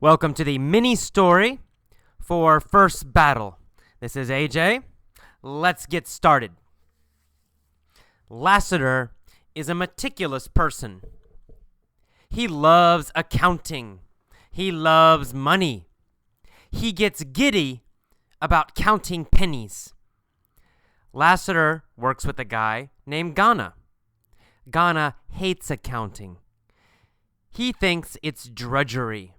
Welcome to the mini story for First Battle. This is AJ. Let's get started. Lassiter is a meticulous person. He loves accounting. He loves money. He gets giddy about counting pennies. Lassiter works with a guy named Ghana. Ghana hates accounting. He thinks it's drudgery.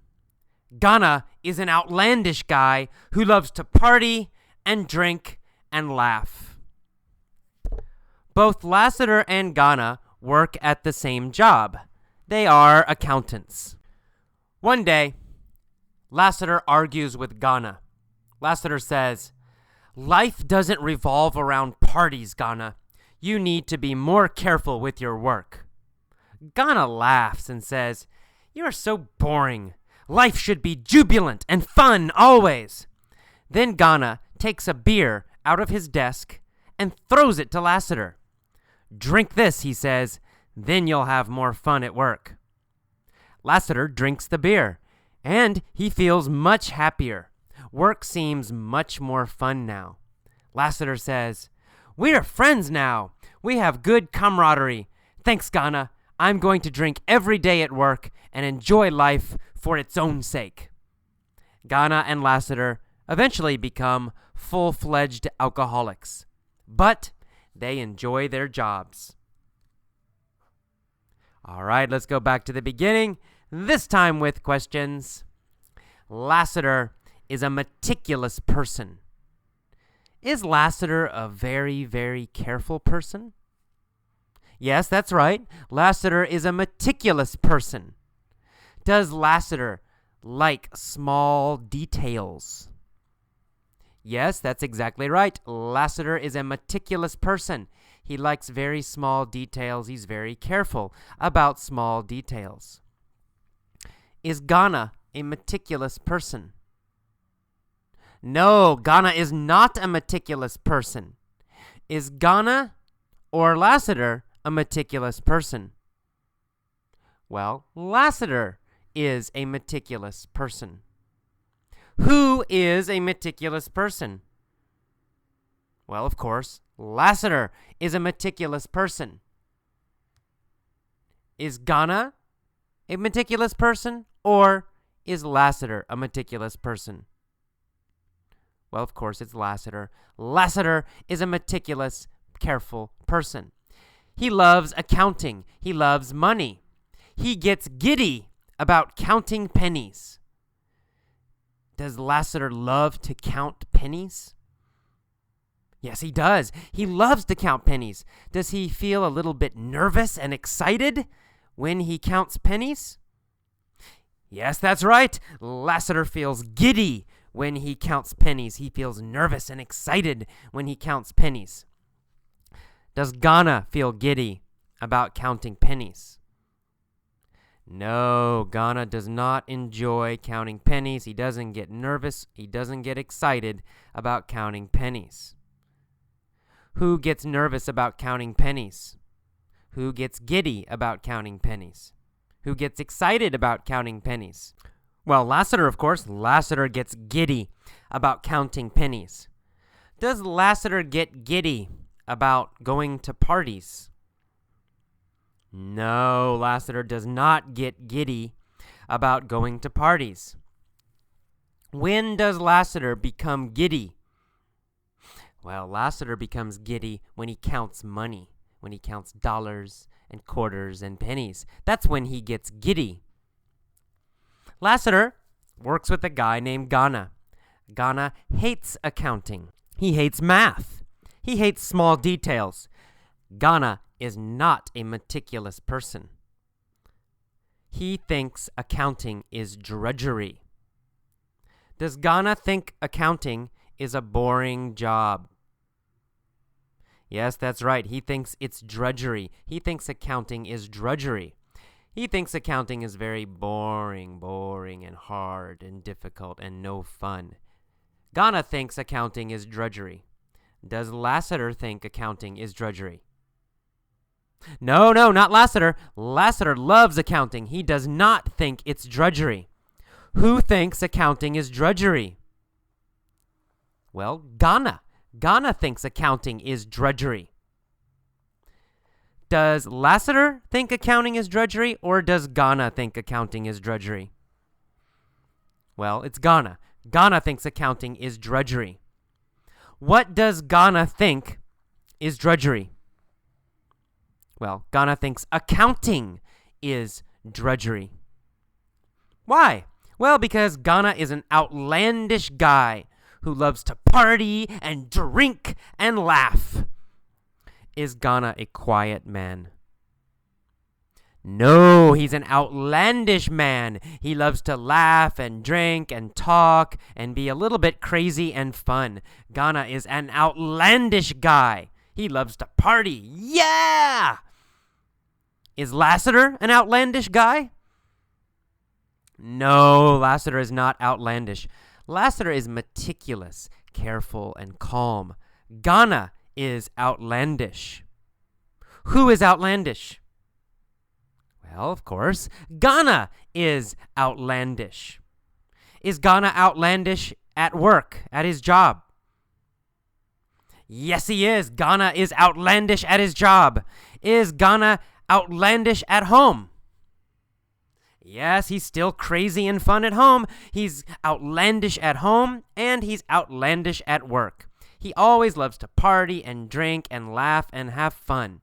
Ghana is an outlandish guy who loves to party and drink and laugh. Both Lassiter and Ghana work at the same job. They are accountants. One day, Lassiter argues with Ghana. Lassiter says, "Life doesn't revolve around parties, Ghana. You need to be more careful with your work." Ghana laughs and says, "You are so boring. Life should be jubilant and fun always." Then Ghana takes a beer out of his desk and throws it to Lassiter. "Drink this," he says, "then you'll have more fun at work." Lassiter drinks the beer, and he feels much happier. Work seems much more fun now. Lassiter says, "We are friends now. We have good camaraderie. Thanks, Ghana. I'm going to drink every day at work and enjoy life for its own sake." Ghana and Lassiter eventually become full-fledged alcoholics, but they enjoy their jobs. All right, let's go back to the beginning, this time with questions. Lassiter is a meticulous person. Is Lassiter a very, very careful person? Yes, that's right. Lassiter is a meticulous person. Does Lassiter like small details? Yes, that's exactly right. Lassiter is a meticulous person. He likes very small details. He's very careful about small details. Is Ghana a meticulous person? No, Ghana is not a meticulous person. Is Ghana or Lassiter a meticulous person? Well, Lassiter is a meticulous person. Who is a meticulous person? Well, of course, Lassiter is a meticulous person. Is Ghana a meticulous person, or is Lassiter a meticulous person? Well, of course, it's Lassiter. Lassiter is a meticulous, careful person. He loves accounting. He loves money. He gets giddy about counting pennies. Does Lassiter love to count pennies? Yes, he does. He loves to count pennies. Does he feel a little bit nervous and excited when he counts pennies? Yes, that's right. Lassiter feels giddy when he counts pennies. He feels nervous and excited when he counts pennies. Does Ghana feel giddy about counting pennies? No, Ghana does not enjoy counting pennies. He doesn't get nervous. He doesn't get excited about counting pennies. Who gets nervous about counting pennies? Who gets giddy about counting pennies? Who gets excited about counting pennies? Well, Lassiter, of course. Lassiter gets giddy about counting pennies. Does Lassiter get giddy about going to parties? No, Lassiter does not get giddy about going to parties. When does Lassiter become giddy? Well, Lassiter becomes giddy when he counts money, when he counts dollars and quarters and pennies. That's when he gets giddy. Lassiter works with a guy named Ghana. Ghana hates accounting. He hates math. He hates small details. Ghana is not a meticulous person. He thinks accounting is drudgery. Does Ghana think accounting is a boring job? Yes, that's right. He thinks it's drudgery. He thinks accounting is drudgery. He thinks accounting is very boring and hard and difficult and no fun. Ghana thinks accounting is drudgery. Does Lassiter think accounting is drudgery? No, not Lassiter. Lassiter loves accounting. He does not think it's drudgery. Who thinks accounting is drudgery? Well, Ghana. Ghana thinks accounting is drudgery. Does Lassiter think accounting is drudgery, or does Ghana think accounting is drudgery? Well, it's Ghana. Ghana thinks accounting is drudgery. What does Ghana think is drudgery? Well, Ghana thinks accounting is drudgery. Why? Well, because Ghana is an outlandish guy who loves to party and drink and laugh. Is Ghana a quiet man? No, he's an outlandish man. He loves to laugh and drink and talk and be a little bit crazy and fun. Ghana is an outlandish guy. He loves to party. Yeah! Is Lassiter an outlandish guy? No, Lassiter is not outlandish. Lassiter is meticulous, careful, and calm. Ghana is outlandish. Who is outlandish? Well, of course, Ghana is outlandish. Is Ghana outlandish at work, at his job? Yes, he is. Ghana is outlandish at his job. Is Ghana outlandish at home? Yes, he's still crazy and fun at home. He's outlandish at home, and he's outlandish at work. He always loves to party and drink and laugh and have fun.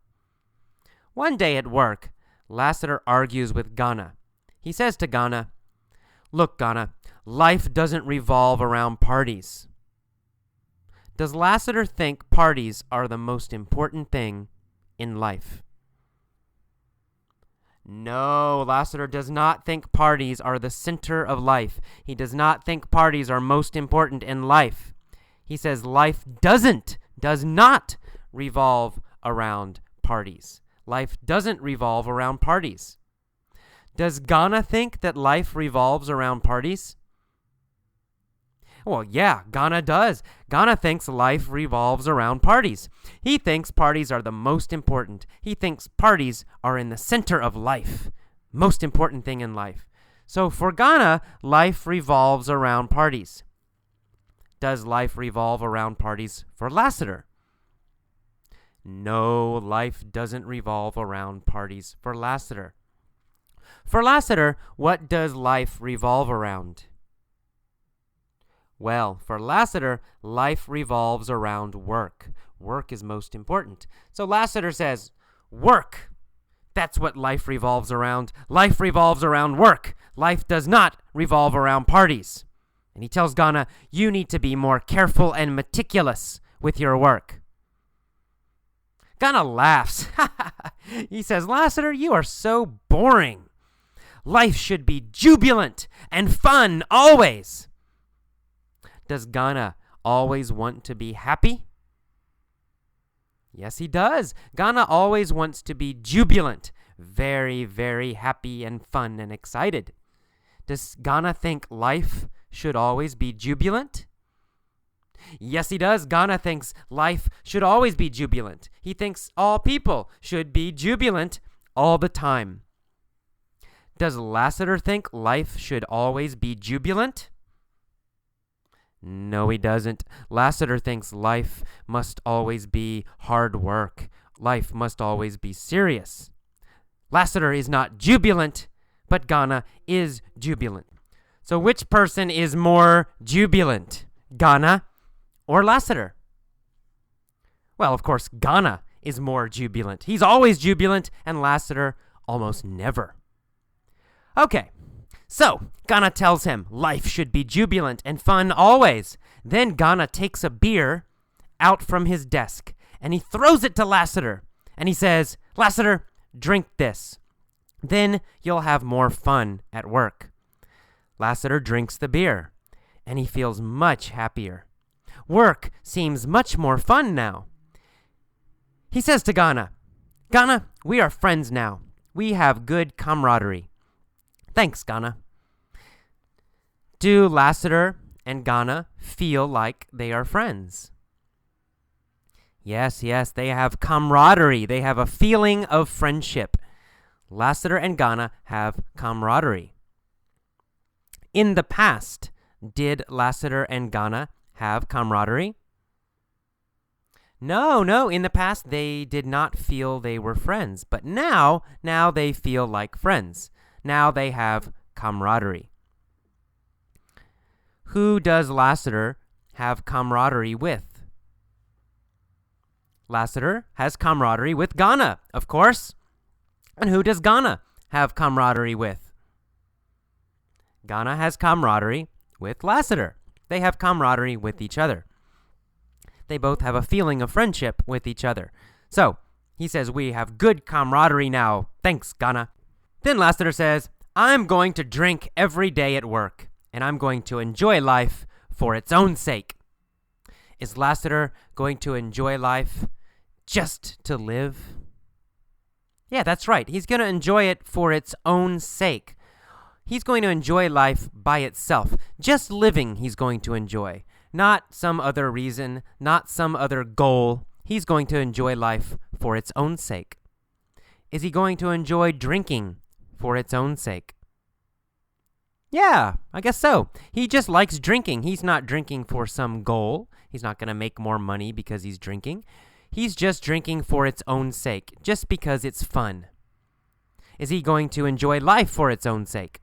One day at work, Lassiter argues with Ghana. He says to Ghana, "Look, Ghana, life doesn't revolve around parties." Does Lassiter think parties are the most important thing in life? No, Lassiter does not think parties are the center of life. He does not think parties are most important in life. He says life does not revolve around parties. Life doesn't revolve around parties. Does Ghana think that life revolves around parties? Well, yeah, Ghana does. Ghana thinks life revolves around parties. He thinks parties are the most important. He thinks parties are in the center of life. Most important thing in life. So for Ghana, life revolves around parties. Does life revolve around parties for Lassiter? No, life doesn't revolve around parties for Lassiter. For Lassiter, what does life revolve around? Well, for Lassiter, life revolves around work. Work is most important. So Lassiter says, work. That's what life revolves around. Life revolves around work. Life does not revolve around parties. And he tells Ghana, you need to be more careful and meticulous with your work. Ghana laughs. He says, Lassiter, you are so boring. Life should be jubilant and fun always. Does Ghana always want to be happy? Yes, he does. Ghana always wants to be jubilant, very, very happy and fun and excited. Does Ghana think life should always be jubilant? Yes, he does. Ghana thinks life should always be jubilant. He thinks all people should be jubilant all the time. Does Lassiter think life should always be jubilant? No, he doesn't. Lassiter thinks life must always be hard work. Life must always be serious. Lassiter is not jubilant, but Ghana is jubilant. So which person is more jubilant, Ghana or Lassiter? Well, of course, Ghana is more jubilant. He's always jubilant, and Lassiter almost never. Okay. So, Ghana tells him life should be jubilant and fun always. Then Ghana takes a beer out from his desk, and he throws it to Lassiter. And he says, Lassiter, drink this. Then you'll have more fun at work. Lassiter drinks the beer, and he feels much happier. Work seems much more fun now. He says to Ghana, Ghana, we are friends now. We have good camaraderie. Thanks, Ghana. Do Lassiter and Ghana feel like they are friends? Yes, they have camaraderie. They have a feeling of friendship. Lassiter and Ghana have camaraderie. In the past, did Lassiter and Ghana have camaraderie? No. In the past, they did not feel they were friends. But now they feel like friends. Now they have camaraderie. Who does Lassiter have camaraderie with? Lassiter has camaraderie with Ghana, of course. And who does Ghana have camaraderie with? Ghana has camaraderie with Lassiter. They have camaraderie with each other. They both have a feeling of friendship with each other. So, he says, we have good camaraderie now. Thanks, Ghana. Then Lassiter says, I'm going to drink every day at work, and I'm going to enjoy life for its own sake. Is Lassiter going to enjoy life just to live? Yeah, that's right. He's going to enjoy it for its own sake. He's going to enjoy life by itself. Just living he's going to enjoy. Not some other reason, not some other goal. He's going to enjoy life for its own sake. Is he going to enjoy drinking for its own sake? Yeah, I guess so. He just likes drinking. He's not drinking for some goal. He's not going to make more money because he's drinking. He's just drinking for its own sake, just because it's fun. Is he going to enjoy life for its own sake?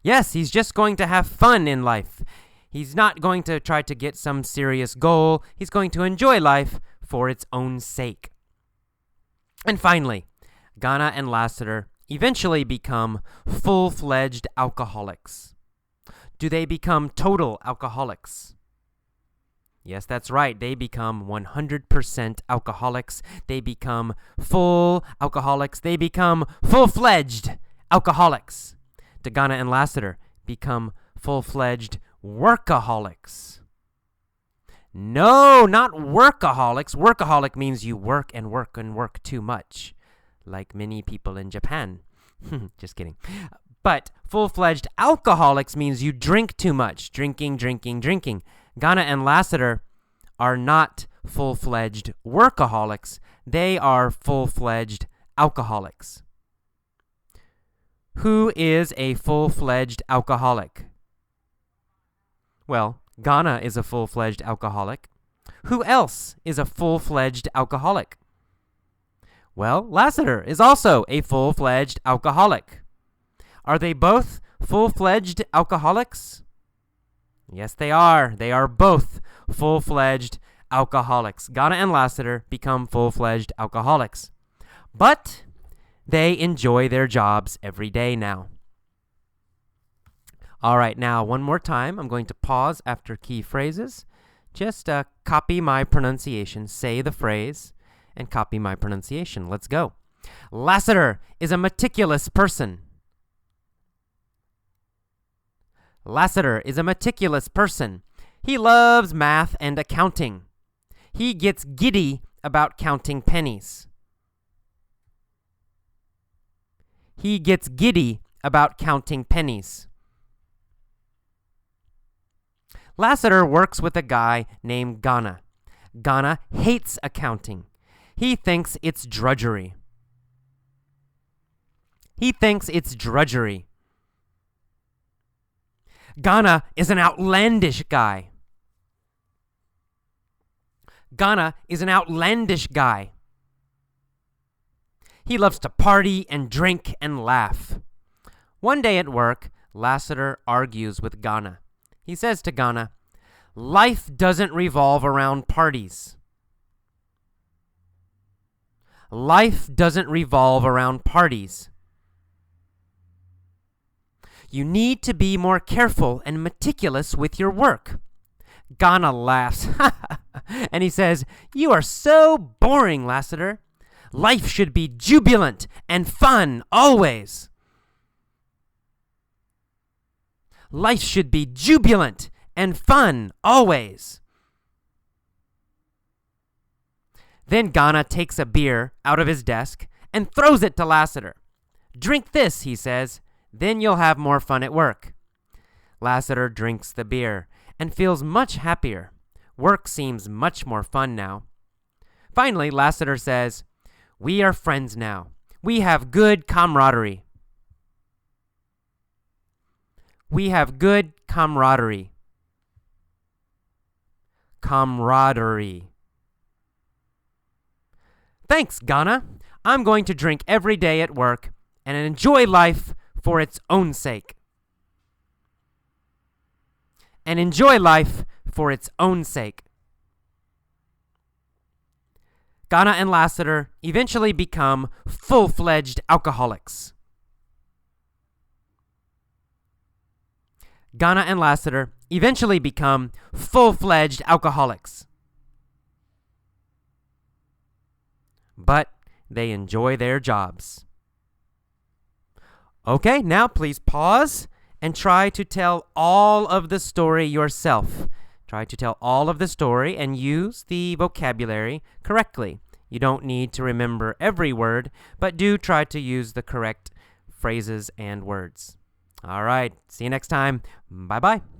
Yes, he's just going to have fun in life. He's not going to try to get some serious goal. He's going to enjoy life for its own sake. And finally, Ghana and Lassiter eventually become full-fledged alcoholics. Do they become total alcoholics? Yes, that's right. They become 100% alcoholics. They become full alcoholics. They become full-fledged alcoholics. Do Ghana and Lassiter become full-fledged workaholics? No, not workaholics. Workaholic means you work and work and work too much, like many people in Japan. Just kidding. But full-fledged alcoholics means you drink too much. Drinking. Ghana and Lassiter are not full-fledged workaholics. They are full-fledged alcoholics. Who is a full-fledged alcoholic? Well, Ghana is a full-fledged alcoholic. Who else is a full-fledged alcoholic? Well, Lassiter is also a full-fledged alcoholic. Are they both full-fledged alcoholics? Yes, they are. They are both full-fledged alcoholics. Ghana and Lassiter become full-fledged alcoholics. But they enjoy their jobs every day now. All right, now one more time. I'm going to pause after key phrases. Just copy my pronunciation. Say the phrase and copy my pronunciation. Let's go. Lassiter is a meticulous person. Lassiter is a meticulous person. He loves math and accounting. He gets giddy about counting pennies. He gets giddy about counting pennies. Lassiter works with a guy named Ghana. Ghana hates accounting. He thinks it's drudgery. He thinks it's drudgery. Ghana is an outlandish guy. Ghana is an outlandish guy. He loves to party and drink and laugh. One day at work, Lassiter argues with Ghana. He says to Ghana, "Life doesn't revolve around parties." Life doesn't revolve around parties. You need to be more careful and meticulous with your work. Ghana laughs, and he says, "You are so boring, Lassiter. Life should be jubilant and fun always." Life should be jubilant and fun always. Then Ghana takes a beer out of his desk and throws it to Lassiter. "Drink this," he says, "then you'll have more fun at work." Lassiter drinks the beer and feels much happier. Work seems much more fun now. Finally, Lassiter says, "We are friends now. We have good camaraderie." We have good camaraderie. Camaraderie. Thanks, Ghana. I'm going to drink every day at work and enjoy life for its own sake. And enjoy life for its own sake. Ghana and Lassiter eventually become full-fledged alcoholics. Ghana and Lassiter eventually become full-fledged alcoholics. But they enjoy their jobs. Okay, now please pause and try to tell all of the story yourself. Try to tell all of the story and use the vocabulary correctly. You don't need to remember every word, but do try to use the correct phrases and words. All right, see you next time. Bye-bye.